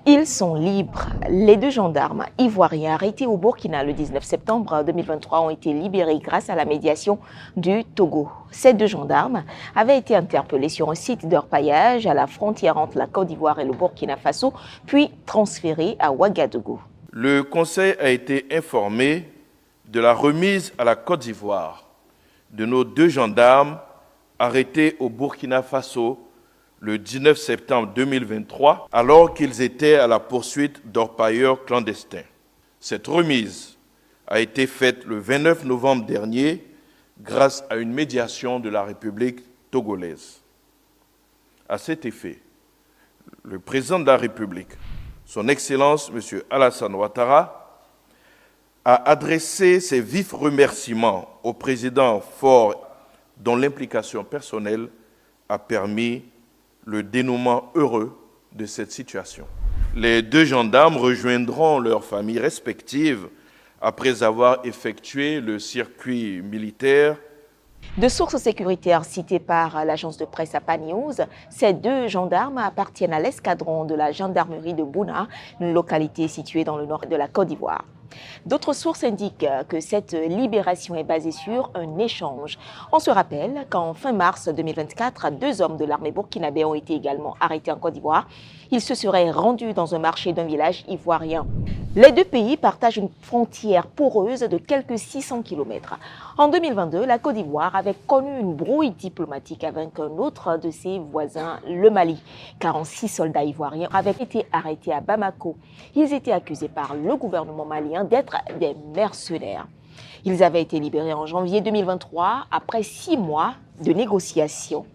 Ils sont libres. Les deux gendarmes ivoiriens arrêtés au Burkina le 19 septembre 2023 ont été libérés grâce à la médiation du Togo. Ces deux gendarmes avaient été interpellés sur un site d'orpaillage à la frontière entre la Côte d'Ivoire et le Burkina Faso, puis transférés à Ouagadougou. Le Conseil a été informé de la remise à la Côte d'Ivoire de nos deux gendarmes arrêtés au Burkina Faso le 19 septembre 2023, alors qu'ils étaient à la poursuite d'orpailleurs clandestins. Cette remise a été faite le 29 novembre dernier grâce à une médiation de la République togolaise. À cet effet, le président de la République, son Excellence M. Alassane Ouattara, a adressé ses vifs remerciements au président Faure, dont l'implication personnelle a permis le dénouement heureux de cette situation. Les deux gendarmes rejoindront leurs familles respectives après avoir effectué le circuit militaire. De sources sécuritaires citées par l'agence de presse APA News, ces deux gendarmes appartiennent à l'escadron de la gendarmerie de Bouna, une localité située dans le nord de la Côte d'Ivoire. D'autres sources indiquent que cette libération est basée sur un échange. On se rappelle qu'en fin mars 2024, deux hommes de l'armée burkinabé ont été également arrêtés en Côte d'Ivoire. Ils se seraient rendus dans un marché d'un village ivoirien. Les deux pays partagent une frontière poreuse de quelques 600 km. En 2022, la Côte d'Ivoire avait connu une brouille diplomatique avec un autre de ses voisins, le Mali. 46 soldats ivoiriens avaient été arrêtés à Bamako. Ils étaient accusés par le gouvernement malien d'être des mercenaires. Ils avaient été libérés en janvier 2023 après 6 mois de négociations.